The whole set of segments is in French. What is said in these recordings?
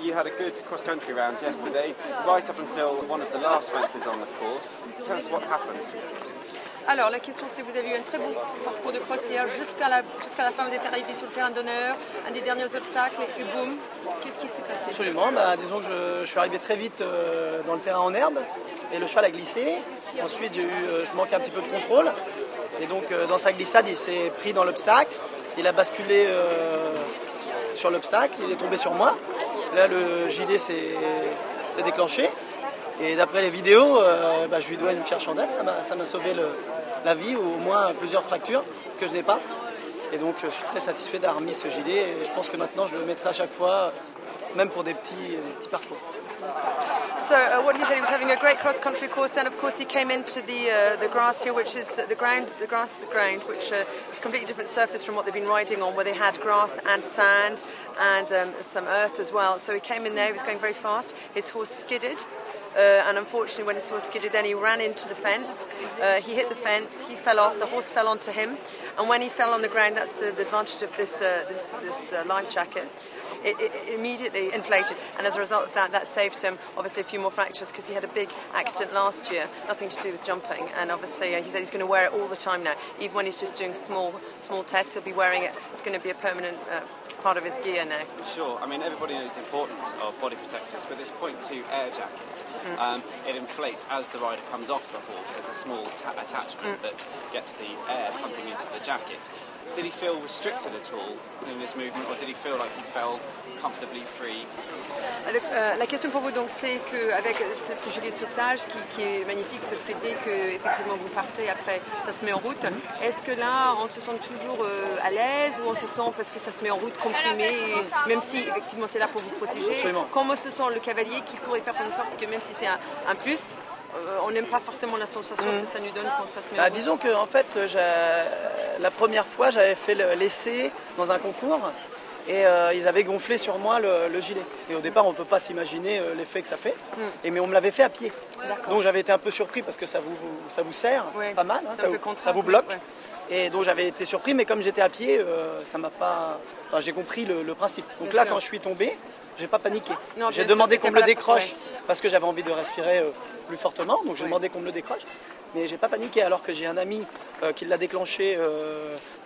You had a good cross-country round yesterday, right up until one of the last fences on the course. Tell us what happened. Alors la question c'est, vous avez eu un très beau parcours de cross hier, jusqu'à la fin vous êtes arrivé sur le terrain d'honneur, un des derniers obstacles et boum, qu'est-ce qui s'est passé? Absolument, disons que je suis arrivé très vite dans le terrain en herbe et le cheval a glissé. Ensuite je manquais un petit peu de contrôle et donc dans sa glissade il s'est pris dans l'obstacle, il a basculé sur l'obstacle, il est tombé sur moi. Là le gilet s'est déclenché. Et d'après les vidéos, je lui dois une fière chandelle, ça m'a sauvé la vie, ou au moins plusieurs fractures que je n'ai pas. Et donc je suis très satisfait d'avoir mis ce gilet et je pense que maintenant je le mettrai à chaque fois, même pour des petits parcours. So what he said, he was having a great cross-country course. Then, of course, he came into the grass here, which is the ground. The grass is the ground, which is a completely different surface from what they've been riding on, where they had grass and sand and some earth as well. So he came in there. He was going very fast. His horse skidded. And unfortunately, when his horse skidded, then he ran into the fence. He hit the fence. He fell off. The horse fell onto him. And when he fell on the ground, that's the advantage of this life jacket. It immediately inflated, and as a result of that, that saved him obviously a few more fractures because he had a big accident last year, nothing to do with jumping. And obviously, he said he's going to wear it all the time now, even when he's just doing small tests. He'll be wearing it. It's going to be a permanent part of his gear now. Sure, I mean everybody knows the importance of body protectors, but this .2 air jacket, it inflates as the rider comes off the horse. There's a small attachment that gets the air pumping into the jacket. Did he feel restricted at all in this movement, or did he feel like he fell comfortably free? La question pour vous donc c'est qu'avec ce gilet de sauvetage qui est magnifique parce que dès que effectivement vous partez après ça se met en route, est-ce que là on se sent toujours à l'aise ou on se sent parce que ça se met en route comprimé, même si effectivement c'est là pour vous protéger? Absolument. Comment se sent le cavalier qui pourrait faire en sorte que même si c'est un plus, on n'aime pas forcément la sensation que ça nous donne quand ça se met en route? Disons que en fait, la première fois j'avais fait l'essai dans un concours et ils avaient gonflé sur moi le gilet. Et au départ on ne peut pas s'imaginer l'effet que ça fait, mais on me l'avait fait à pied. Donc j'avais été un peu surpris parce que ça vous serre pas mal, hein, ça vous bloque. Ouais. Et donc j'avais été surpris, mais comme j'étais à pied, ça m'a pas. Enfin, j'ai compris le principe. Donc là quand je suis tombé, j'ai pas paniqué. J'ai demandé qu'on me le décroche parce que j'avais envie de respirer plus fortement, donc j'ai demandé qu'on me le décroche. Mais j'ai pas paniqué alors que j'ai un ami qui l'a déclenché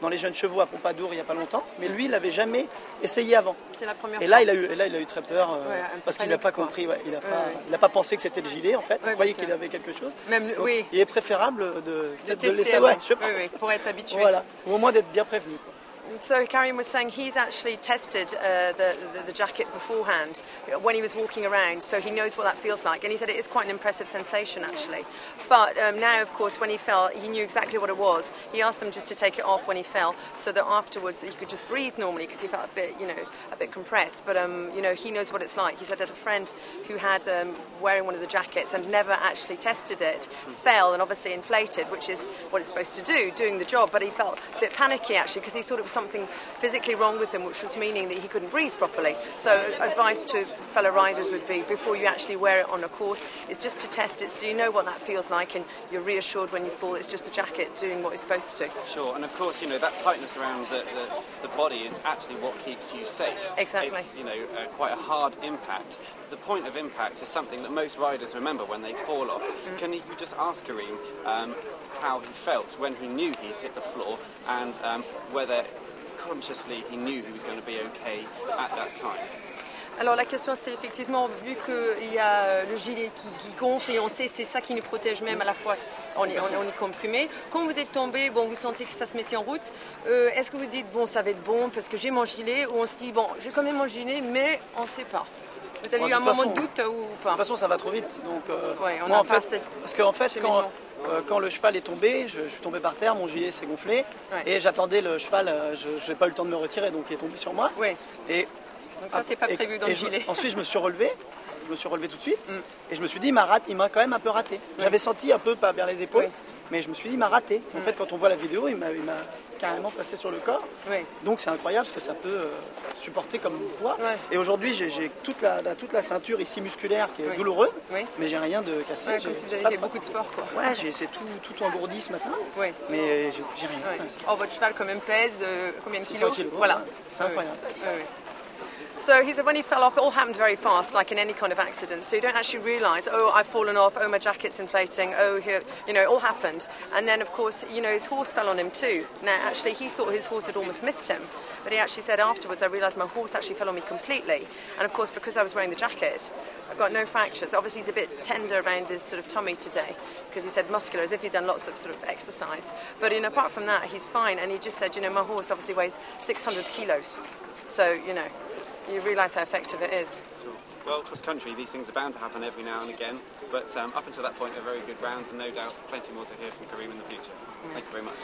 dans les jeunes chevaux à Pompadour il n'y a pas longtemps, mais lui il l'avait jamais essayé avant. C'est la première et fois. Là il a eu très peur parce qu'il n'a pas compris, il n'a pas pensé que c'était le gilet en fait, il croyait qu'il avait quelque chose. Même, donc, il est préférable de tester laisser je pense. pour être habitué. Voilà, ou au moins d'être bien prévenu, quoi. So Karim was saying he's actually tested the jacket beforehand when he was walking around, so he knows what that feels like. And he said it is quite an impressive sensation, actually. But now, of course, when he fell, he knew exactly what it was. He asked them just to take it off when he fell, so that afterwards he could just breathe normally because he felt a bit compressed. But he knows what it's like. He said that a friend who had wearing one of the jackets and never actually tested it fell and obviously inflated, which is what it's supposed to do, doing the job. But he felt a bit panicky actually because he thought it was something physically wrong with him, which was meaning that he couldn't breathe properly. So advice to fellow riders would be, before you actually wear it on a course, is just to test it so you know what that feels like and you're reassured when you fall. It's just the jacket doing what it's supposed to. Sure, and of course, that tightness around the body is actually what keeps you safe. Exactly. It's, quite a hard impact. The point of impact is something that most riders remember when they fall off. Can you just ask Karim how he felt when he knew he'd hit the floor and whether consciously he knew he was going to be okay at that time? Alors la question c'est effectivement, vu qu'il y a le gilet qui gonfle et on sait c'est ça qui nous protège même à la fois, on est comprimé. Quand vous êtes tombé, vous sentez que ça se mettait en route, est-ce que vous dites ça va être bon parce que j'ai mon gilet, ou on se dit j'ai quand même mon gilet mais on ne sait pas? Vous avez eu un moment de doute ou pas? De toute façon ça va trop vite, donc moi en fait, parce qu'en fait quand le cheval est tombé, je suis tombé par terre, mon gilet s'est gonflé et j'attendais le cheval, je n'ai pas eu le temps de me retirer donc il est tombé sur moi. Et donc ça c'est pas prévu dans le gilet. Ensuite je me suis relevé tout de suite et je me suis dit il m'a quand même un peu raté. J'avais senti un peu pas vers les épaules, mais je me suis dit il m'a raté. En fait quand on voit la vidéo il m'a carrément passé sur le corps. Donc c'est incroyable ce que ça peut supporter comme poids. Et aujourd'hui j'ai toute la ceinture ici musculaire qui est douloureuse, mais j'ai rien de cassé. Comme si vous avez fait beaucoup de sport quoi. Ouais, c'est tout engourdi ce matin, mais j'ai rien. Votre cheval quand même pèse combien de kilos? Voilà, c'est incroyable. So he said when he fell off, it all happened very fast, like in any kind of accident. So you don't actually realise, oh, I've fallen off, oh, my jacket's inflating, oh, here, you know, it all happened. And then, of course, you know, his horse fell on him too. Now, actually, he thought his horse had almost missed him. But he actually said afterwards, I realised my horse actually fell on me completely. And, of course, because I was wearing the jacket, I've got no fractures. Obviously, he's a bit tender around his sort of tummy today, because he said muscular, as if he'd done lots of sort of exercise. But, you know, apart from that, he's fine. And he just said, you know, my horse obviously weighs 600 kilos. So, you know, you realise how effective it is. Sure. Well, cross country, these things are bound to happen every now and again, but up until that point, a very good round, and no doubt plenty more to hear from Karim in the future. Thank you very much.